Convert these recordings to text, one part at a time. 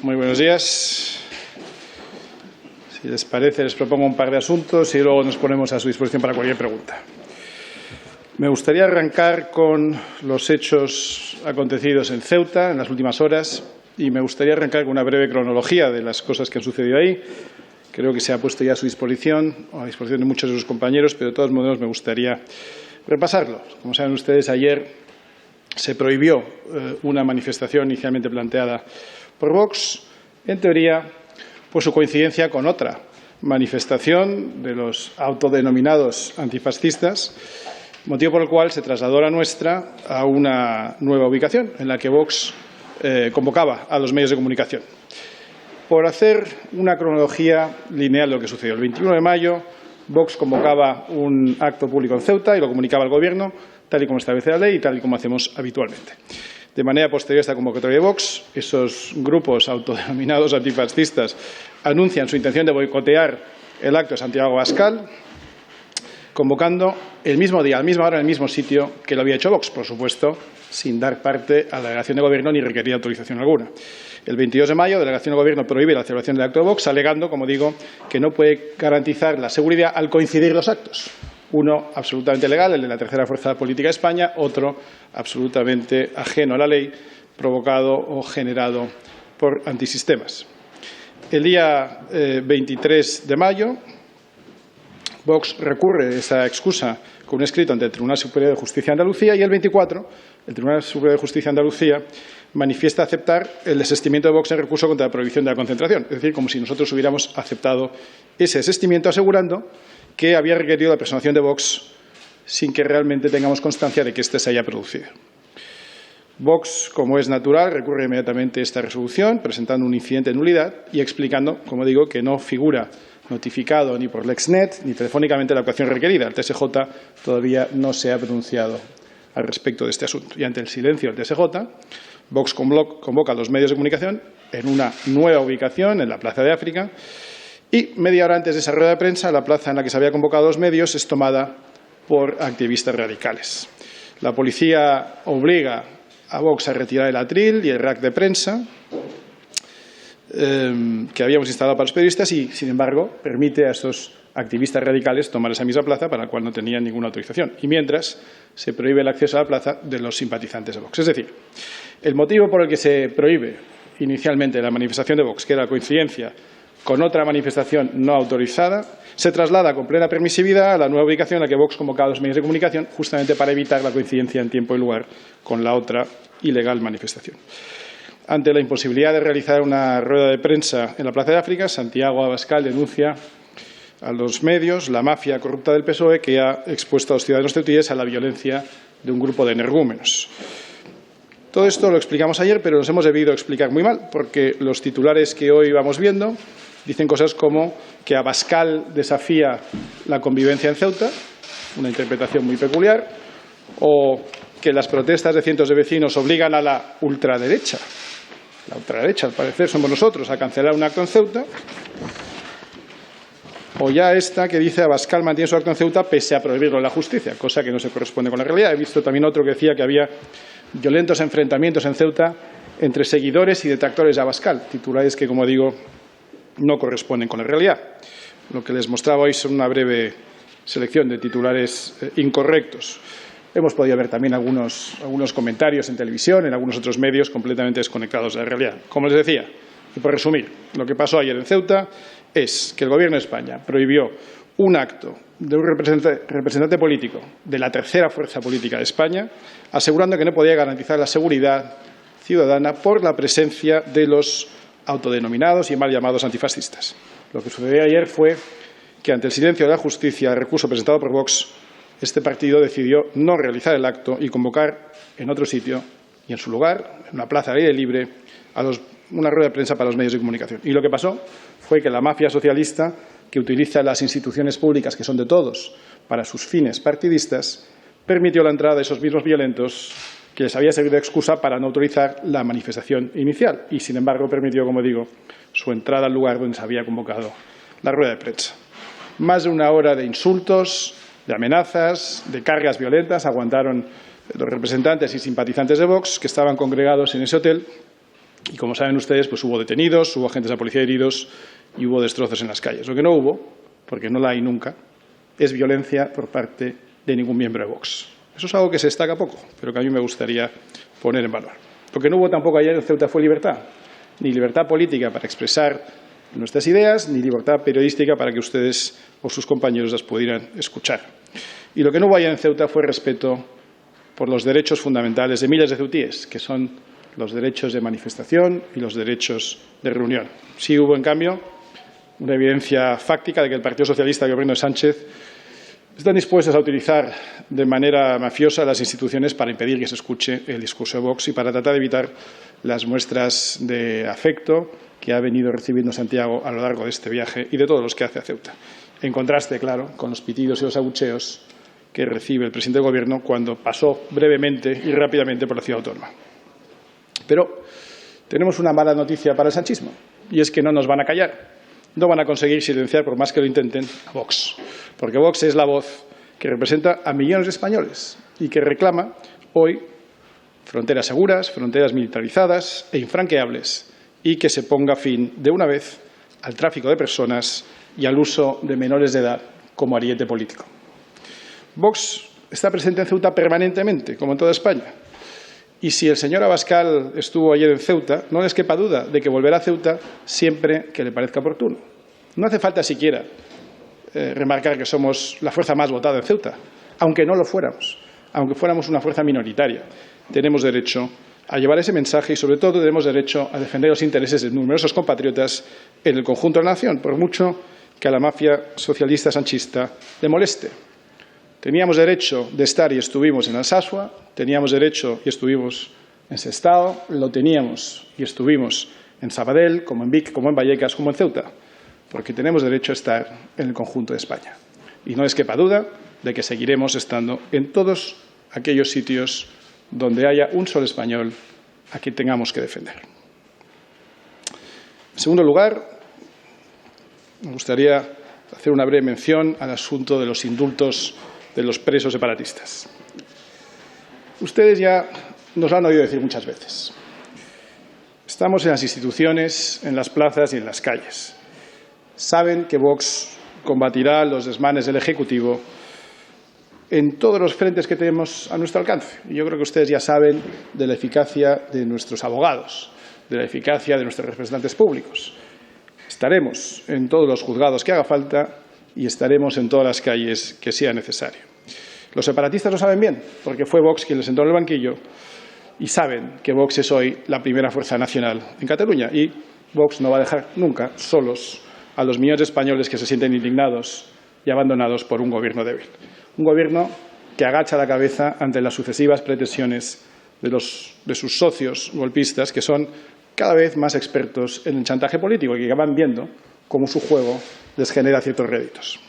Muy buenos días. Si les parece, les propongo un par de asuntos y luego nos ponemos a su disposición para cualquier pregunta. Me gustaría arrancar con los hechos acontecidos en Ceuta en las últimas horas y me gustaría arrancar con una breve cronología de las cosas que han sucedido ahí. Creo que se ha puesto ya a su disposición, o a disposición de muchos de sus compañeros, pero de todos modos me gustaría repasarlo. Como saben ustedes, ayer se prohibió una manifestación inicialmente planteada por Vox, en teoría por su coincidencia con otra manifestación de los autodenominados antifascistas, motivo por el cual se trasladó la nuestra a una nueva ubicación en la que Vox convocaba a los medios de comunicación. Por hacer una cronología lineal de lo que sucedió. El 21 de mayo, Vox convocaba un acto público en Ceuta y lo comunicaba al Gobierno, tal y como establece la ley y tal y como hacemos habitualmente. De manera posterior a esta convocatoria de Vox, esos grupos autodenominados antifascistas anuncian su intención de boicotear el acto de Santiago Abascal, convocando el mismo día, a la misma hora, en el mismo sitio que lo había hecho Vox, por supuesto, sin dar parte a la delegación de Gobierno ni requerir autorización alguna. El 22 de mayo, la delegación de Gobierno prohíbe la celebración del acto de Vox, alegando, como digo, que no puede garantizar la seguridad al coincidir los actos. Uno absolutamente legal, el de la tercera fuerza política de España, otro absolutamente ajeno a la ley, provocado o generado por antisistemas. El día 23 de mayo, Vox recurre esa excusa con un escrito ante el Tribunal Superior de Justicia de Andalucía y el 24, el Tribunal Superior de Justicia de Andalucía manifiesta aceptar el desistimiento de Vox en recurso contra la prohibición de la concentración. Es decir, como si nosotros hubiéramos aceptado ese desistimiento, asegurando que había requerido la personación de Vox sin que realmente tengamos constancia de que éste se haya producido. Vox, como es natural, recurre inmediatamente a esta resolución, presentando un incidente de nulidad y explicando, como digo, que no figura notificado ni por Lexnet ni telefónicamente la actuación requerida. El TSJ todavía no se ha pronunciado al respecto de este asunto. Y ante el silencio del TSJ, Vox convoca a los medios de comunicación en una nueva ubicación, en la Plaza de África, y media hora antes de esa rueda de prensa, la plaza en la que se había convocado a los medios es tomada por activistas radicales. La policía obliga a Vox a retirar el atril y el rack de prensa que habíamos instalado para los periodistas y, sin embargo, permite a esos activistas radicales tomar esa misma plaza para la cual no tenían ninguna autorización. Y mientras, se prohíbe el acceso a la plaza de los simpatizantes de Vox. Es decir, el motivo por el que se prohíbe inicialmente la manifestación de Vox, que era la coincidencia con otra manifestación no autorizada, se traslada con plena permisividad a la nueva ubicación en la que Vox convocaba a los medios de comunicación, justamente para evitar la coincidencia en tiempo y lugar con la otra ilegal manifestación. Ante la imposibilidad de realizar una rueda de prensa en la Plaza de África, Santiago Abascal denuncia a los medios la mafia corrupta del PSOE que ha expuesto a los ciudadanos ceutíes a la violencia de un grupo de energúmenos. Todo esto lo explicamos ayer, pero nos hemos debido explicar muy mal, porque los titulares que hoy vamos viendo dicen cosas como que Abascal desafía la convivencia en Ceuta, una interpretación muy peculiar, o que las protestas de cientos de vecinos obligan a la ultraderecha. La ultraderecha, al parecer, somos nosotros, a cancelar un acto en Ceuta. O ya esta que dice Abascal mantiene su acto en Ceuta pese a prohibirlo en la justicia, cosa que no se corresponde con la realidad. He visto también otro que decía que había violentos enfrentamientos en Ceuta entre seguidores y detractores de Abascal, titulares que, como digo, no corresponden con la realidad. Lo que les mostraba hoy son una breve selección de titulares incorrectos. Hemos podido ver también algunos comentarios en televisión, en algunos otros medios completamente desconectados de la realidad. Como les decía, y por resumir, lo que pasó ayer en Ceuta es que el Gobierno de España prohibió un acto de un representante político de la tercera fuerza política de España, asegurando que no podía garantizar la seguridad ciudadana por la presencia de los autodenominados y mal llamados antifascistas. Lo que sucedió ayer fue que, ante el silencio de la justicia al recurso presentado por Vox, este partido decidió no realizar el acto y convocar en otro sitio y en su lugar, en una plaza al aire libre, una rueda de prensa para los medios de comunicación. Y lo que pasó fue que la mafia socialista, que utiliza las instituciones públicas, que son de todos, para sus fines partidistas, permitió la entrada de esos mismos violentos que les había servido de excusa para no autorizar la manifestación inicial y, sin embargo, permitió, como digo, su entrada al lugar donde se había convocado la rueda de prensa. Más de una hora de insultos, de amenazas, de cargas violentas aguantaron los representantes y simpatizantes de Vox que estaban congregados en ese hotel Y como saben ustedes, pues hubo detenidos, hubo agentes de la policía heridos y hubo destrozos en las calles. Lo que no hubo, porque no la hay nunca, es violencia por parte de ningún miembro de Vox. Eso es algo que se destaca poco, pero que a mí me gustaría poner en valor. Lo que no hubo tampoco ayer en Ceuta fue libertad, ni libertad política para expresar nuestras ideas, ni libertad periodística para que ustedes o sus compañeros las pudieran escuchar. Y lo que no hubo ayer en Ceuta fue respeto por los derechos fundamentales de miles de ceutíes, que son los derechos de manifestación y los derechos de reunión. Sí hubo, en cambio, una evidencia fáctica de que el Partido Socialista y el Gobierno de Sánchez están dispuestos a utilizar de manera mafiosa las instituciones para impedir que se escuche el discurso de Vox y para tratar de evitar las muestras de afecto que ha venido recibiendo Santiago a lo largo de este viaje y de todos los que hace a Ceuta. En contraste, claro, con los pitidos y los abucheos que recibe el presidente del Gobierno cuando pasó brevemente y rápidamente por la ciudad autónoma. Pero tenemos una mala noticia para el sanchismo, y es que no nos van a callar. No van a conseguir silenciar, por más que lo intenten, a Vox. Porque Vox es la voz que representa a millones de españoles y que reclama hoy fronteras seguras, fronteras militarizadas e infranqueables y que se ponga fin, de una vez, al tráfico de personas y al uso de menores de edad como ariete político. Vox está presente en Ceuta permanentemente, como en toda España. Y si el señor Abascal estuvo ayer en Ceuta, no les quepa duda de que volverá a Ceuta siempre que le parezca oportuno. No hace falta siquiera remarcar que somos la fuerza más votada en Ceuta, aunque no lo fuéramos, aunque fuéramos una fuerza minoritaria. Tenemos derecho a llevar ese mensaje y, sobre todo, tenemos derecho a defender los intereses de numerosos compatriotas en el conjunto de la nación, por mucho que a la mafia socialista sanchista le moleste. Teníamos derecho de estar y estuvimos en Alsasua, teníamos derecho y estuvimos en Sestao, lo teníamos y estuvimos en Sabadell, como en Vic, como en Vallecas, como en Ceuta, porque tenemos derecho a estar en el conjunto de España. Y no les quepa duda de que seguiremos estando en todos aquellos sitios donde haya un solo español a quien tengamos que defender. En segundo lugar, me gustaría hacer una breve mención al asunto de los indultos de los presos separatistas. Ustedes ya nos lo han oído decir muchas veces. Estamos en las instituciones, en las plazas y en las calles. Saben que Vox combatirá los desmanes del Ejecutivo en todos los frentes que tenemos a nuestro alcance. Y yo creo que ustedes ya saben de la eficacia de nuestros abogados, de la eficacia de nuestros representantes públicos. Estaremos en todos los juzgados que haga falta y estaremos en todas las calles que sea necesario. Los separatistas lo saben bien, porque fue Vox quien les sentó en el banquillo, y saben que Vox es hoy la primera fuerza nacional en Cataluña. Y Vox no va a dejar nunca solos a los millones de españoles que se sienten indignados y abandonados por un gobierno débil. Un gobierno que agacha la cabeza ante las sucesivas pretensiones de sus socios golpistas, que son cada vez más expertos en el chantaje político y que van viendo cómo su juego les genera ciertos réditos.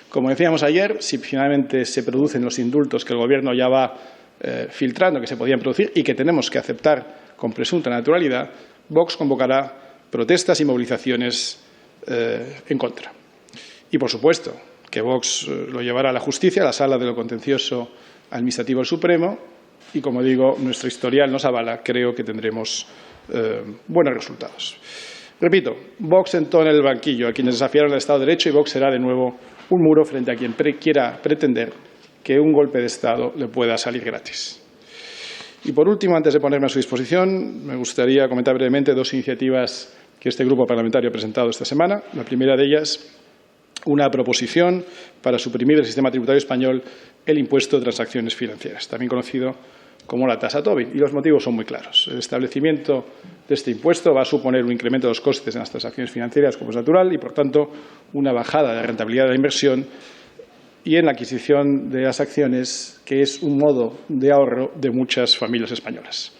Como decíamos ayer, si finalmente se producen los indultos que el Gobierno ya va filtrando, que se podían producir y que tenemos que aceptar con presunta naturalidad, Vox convocará protestas y movilizaciones en contra. Y, por supuesto, que Vox lo llevará a la justicia, a la Sala de lo Contencioso Administrativo del Supremo, y, como digo, nuestro historial nos avala, creo que tendremos buenos resultados. Repito, Vox sentó en el banquillo a quienes desafiaron el Estado de Derecho y Vox será de nuevo un muro frente a quien quiera pretender que un golpe de Estado le pueda salir gratis. Y, por último, antes de ponerme a su disposición, me gustaría comentar brevemente dos iniciativas que este grupo parlamentario ha presentado esta semana. La primera de ellas, una proposición para suprimir del sistema tributario español el impuesto de transacciones financieras, también conocido como la tasa Tobin. Y los motivos son muy claros. El establecimiento de este impuesto va a suponer un incremento de los costes en las transacciones financieras, como es natural, y, por tanto, una bajada de la rentabilidad de la inversión y en la adquisición de las acciones, que es un modo de ahorro de muchas familias españolas.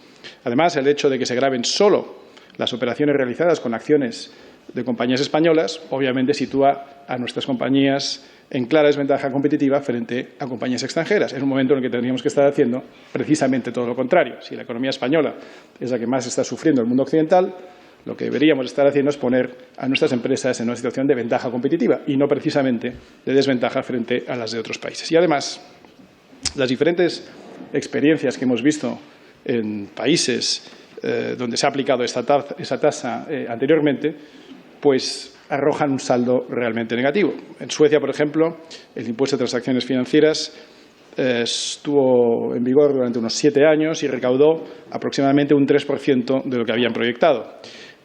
Además, el hecho de que se graven solo las operaciones realizadas con acciones de compañías españolas, obviamente sitúa a nuestras compañías en clara desventaja competitiva frente a compañías extranjeras, en un momento en el que tendríamos que estar haciendo precisamente todo lo contrario. Si la economía española es la que más está sufriendo en el mundo occidental, lo que deberíamos estar haciendo es poner a nuestras empresas en una situación de ventaja competitiva y no precisamente de desventaja frente a las de otros países. Y, además, las diferentes experiencias que hemos visto en países donde se ha aplicado esa tasa anteriormente, pues arrojan un saldo realmente negativo. En Suecia, por ejemplo, el impuesto de transacciones financieras estuvo en vigor durante unos 7 años y recaudó aproximadamente un 3% de lo que habían proyectado.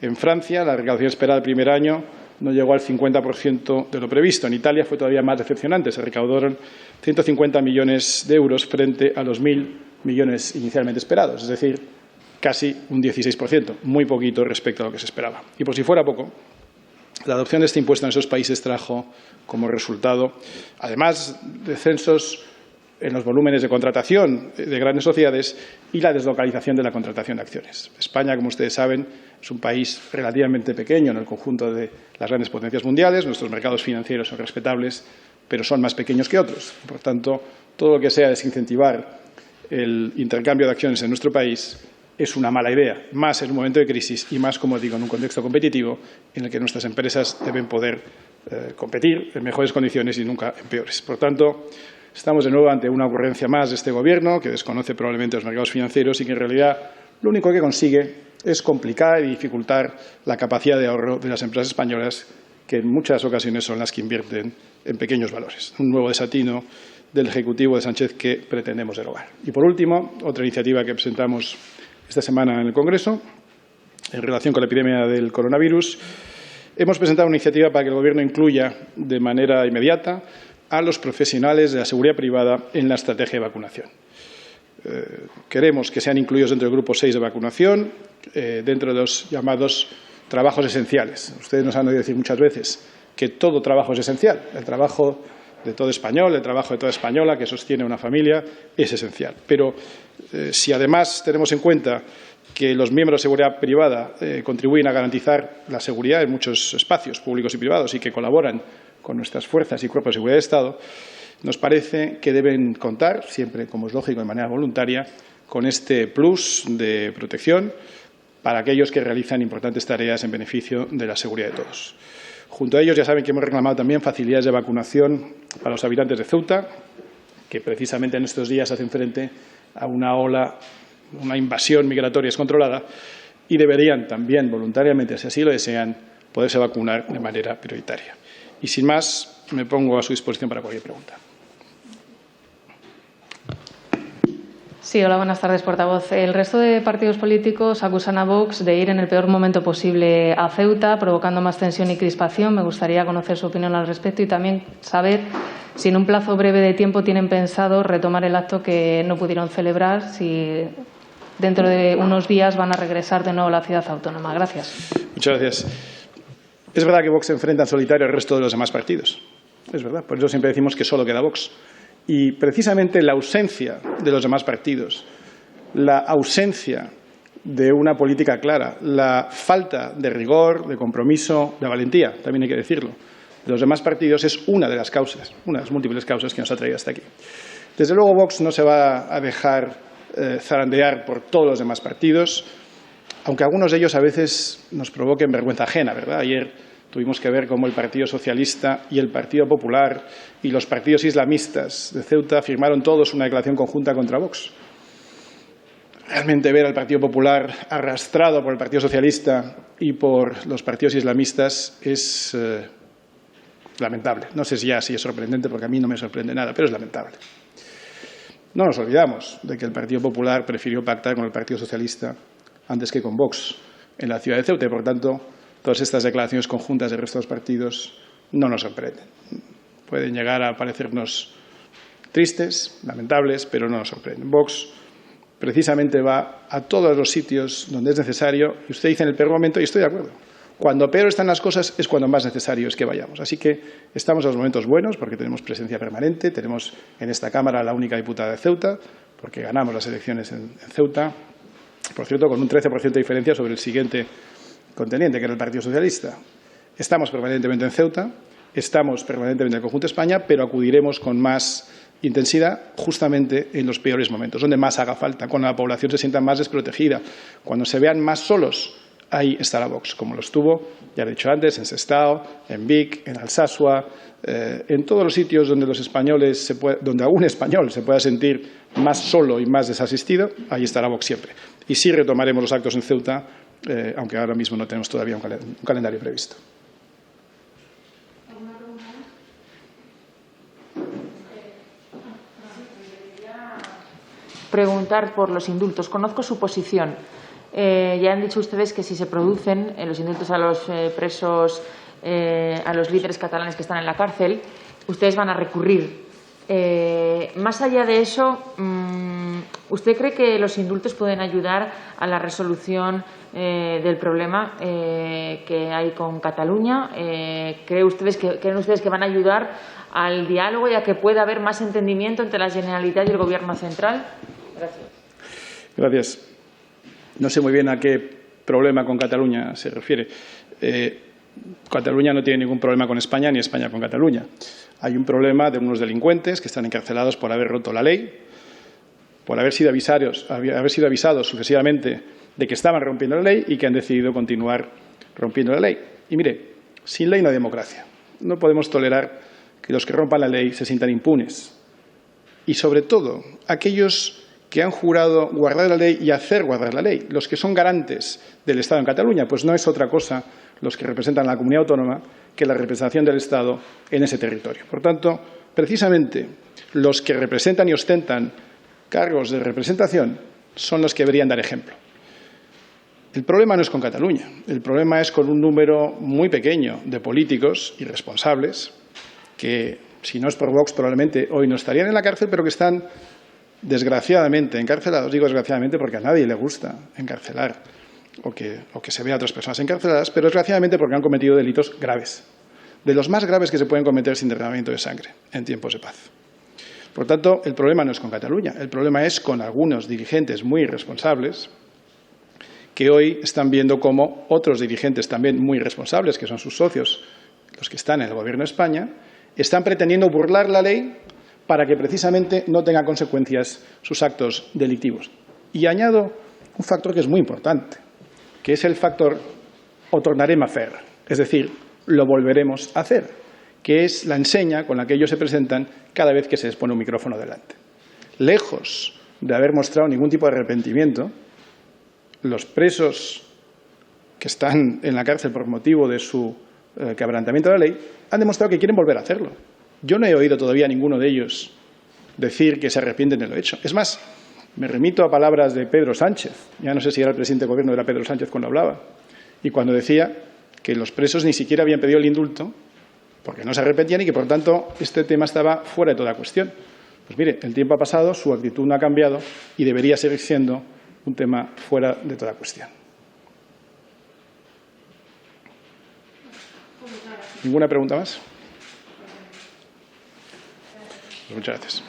En Francia, la recaudación esperada el primer año no llegó al 50% de lo previsto. En Italia fue todavía más decepcionante. Se recaudaron 150 millones de euros frente a los 1.000 millones inicialmente esperados, es decir, casi un 16%, muy poquito respecto a lo que se esperaba. Y por si fuera poco, la adopción de este impuesto en esos países trajo como resultado, además, descensos en los volúmenes de contratación de grandes sociedades y la deslocalización de la contratación de acciones. España, como ustedes saben, es un país relativamente pequeño en el conjunto de las grandes potencias mundiales. Nuestros mercados financieros son respetables, pero son más pequeños que otros. Por tanto, todo lo que sea desincentivar el intercambio de acciones en nuestro país es una mala idea, más en un momento de crisis y más, como digo, en un contexto competitivo en el que nuestras empresas deben poder competir en mejores condiciones y nunca en peores. Por tanto, estamos de nuevo ante una ocurrencia más de este Gobierno, que desconoce probablemente los mercados financieros y que en realidad lo único que consigue es complicar y dificultar la capacidad de ahorro de las empresas españolas, que en muchas ocasiones son las que invierten en pequeños valores. Un nuevo desatino del Ejecutivo de Sánchez que pretendemos derogar. Y, por último, otra iniciativa que presentamos esta semana en el Congreso, en relación con la epidemia del coronavirus, hemos presentado una iniciativa para que el Gobierno incluya de manera inmediata a los profesionales de la seguridad privada en la estrategia de vacunación. Queremos que sean incluidos dentro del grupo 6 de vacunación, dentro de los llamados trabajos esenciales. Ustedes nos han oído decir muchas veces que todo trabajo es esencial. El trabajo de todo español, el trabajo de toda española que sostiene una familia es esencial. Pero si además tenemos en cuenta que los miembros de seguridad privada contribuyen a garantizar la seguridad en muchos espacios públicos y privados y que colaboran con nuestras fuerzas y cuerpos de seguridad de Estado, nos parece que deben contar, siempre como es lógico, de manera voluntaria, con este plus de protección para aquellos que realizan importantes tareas en beneficio de la seguridad de todos. Junto a ellos, ya saben que hemos reclamado también facilidades de vacunación para los habitantes de Ceuta, que precisamente en estos días hacen frente a una ola, una invasión migratoria descontrolada, y deberían también, voluntariamente, si así lo desean, poderse vacunar de manera prioritaria. Y sin más, me pongo a su disposición para cualquier pregunta. Sí, hola, buenas tardes, portavoz. El resto de partidos políticos acusan a Vox de ir en el peor momento posible a Ceuta, provocando más tensión y crispación. Me gustaría conocer su opinión al respecto y también saber si en un plazo breve de tiempo tienen pensado retomar el acto que no pudieron celebrar, si dentro de unos días van a regresar de nuevo a la ciudad autónoma. Gracias. Muchas gracias. Es verdad que Vox se enfrenta en solitario al resto de los demás partidos. Es verdad, por eso siempre decimos que solo queda Vox. Y precisamente la ausencia de los demás partidos, la ausencia de una política clara, la falta de rigor, de compromiso, de valentía, también hay que decirlo, de los demás partidos es una de las causas, una de las múltiples causas que nos ha traído hasta aquí. Desde luego Vox no se va a dejar zarandear por todos los demás partidos, aunque algunos de ellos a veces nos provoquen vergüenza ajena, ¿verdad? Ayer tuvimos que ver cómo el Partido Socialista y el Partido Popular y los partidos islamistas de Ceuta firmaron todos una declaración conjunta contra Vox. Realmente ver al Partido Popular arrastrado por el Partido Socialista y por los partidos islamistas es lamentable. No sé si ya sí es sorprendente, porque a mí no me sorprende nada, pero es lamentable. No nos olvidamos de que el Partido Popular prefirió pactar con el Partido Socialista antes que con Vox en la ciudad de Ceuta y, por tanto, todas estas declaraciones conjuntas del resto de los partidos no nos sorprenden. Pueden llegar a parecernos tristes, lamentables, pero no nos sorprenden. Vox precisamente va a todos los sitios donde es necesario, y usted dice en el peor momento, y estoy de acuerdo. Cuando peor están las cosas es cuando más necesario es que vayamos. Así que estamos en los momentos buenos porque tenemos presencia permanente, tenemos en esta Cámara la única diputada de Ceuta, porque ganamos las elecciones en Ceuta, por cierto, con un 13% de diferencia sobre el siguiente contendiente, que era el Partido Socialista. Estamos permanentemente en Ceuta, estamos permanentemente en el conjunto de España, pero acudiremos con más intensidad justamente en los peores momentos, donde más haga falta, cuando la población se sienta más desprotegida, cuando se vean más solos Ahí estará Vox, como lo estuvo, ya lo he dicho antes, en Sestao, en Vic, en Alsasua, en todos los sitios donde donde algún español se pueda sentir más solo y más desasistido, ahí estará Vox siempre. Y sí retomaremos los actos en Ceuta, aunque ahora mismo no tenemos todavía un calendario previsto. Preguntar por los indultos. Conozco su posición. Ya han dicho ustedes que si se producen los indultos a los presos, a los líderes catalanes que están en la cárcel, ustedes van a recurrir. Más allá de eso, ¿usted cree que los indultos pueden ayudar a la resolución del problema que hay con Cataluña? ¿Creen ustedes que van a ayudar al diálogo y a que pueda haber más entendimiento entre la Generalitat y el Gobierno central? Gracias. Gracias. No sé muy bien a qué problema con Cataluña se refiere. Cataluña no tiene ningún problema con España ni España con Cataluña. Hay un problema de unos delincuentes que están encarcelados por haber roto la ley, por haber sido avisados sucesivamente de que estaban rompiendo la ley y que han decidido continuar rompiendo la ley. Y mire, sin ley no hay democracia. No podemos tolerar que los que rompan la ley se sientan impunes. Y sobre todo, aquellos que han jurado guardar la ley y hacer guardar la ley, los que son garantes del Estado en Cataluña, pues no es otra cosa los que representan a la comunidad autónoma que la representación del Estado en ese territorio. Por tanto, precisamente los que representan y ostentan cargos de representación son los que deberían dar ejemplo. El problema no es con Cataluña, el problema es con un número muy pequeño de políticos irresponsables que, si no es por Vox, probablemente hoy no estarían en la cárcel, pero que están desgraciadamente encarcelados. Digo desgraciadamente porque a nadie le gusta encarcelar o que se vea a otras personas encarceladas, pero desgraciadamente porque han cometido delitos graves, de los más graves que se pueden cometer sin derramamiento de sangre en tiempos de paz. Por tanto, el problema no es con Cataluña, el problema es con algunos dirigentes muy irresponsables que hoy están viendo cómo otros dirigentes también muy responsables, que son sus socios, los que están en el Gobierno de España, están pretendiendo burlar la ley para que precisamente no tengan consecuencias sus actos delictivos. Y añado un factor que es muy importante, que es el factor "ho tornarem a fer", es decir, lo volveremos a hacer, que es la enseña con la que ellos se presentan cada vez que se les pone un micrófono delante. Lejos de haber mostrado ningún tipo de arrepentimiento, los presos que están en la cárcel por motivo de su quebrantamiento de la ley han demostrado que quieren volver a hacerlo. Yo no he oído todavía a ninguno de ellos decir que se arrepienten de lo hecho. Es más, me remito a palabras de Pedro Sánchez. Ya no sé si era el presidente del Gobierno, era Pedro Sánchez cuando hablaba. Y cuando decía que los presos ni siquiera habían pedido el indulto porque no se arrepentían y que, por tanto, este tema estaba fuera de toda cuestión. Pues mire, el tiempo ha pasado, su actitud no ha cambiado y debería seguir siendo un tema fuera de toda cuestión. ¿Ninguna pregunta más? Muchas gracias.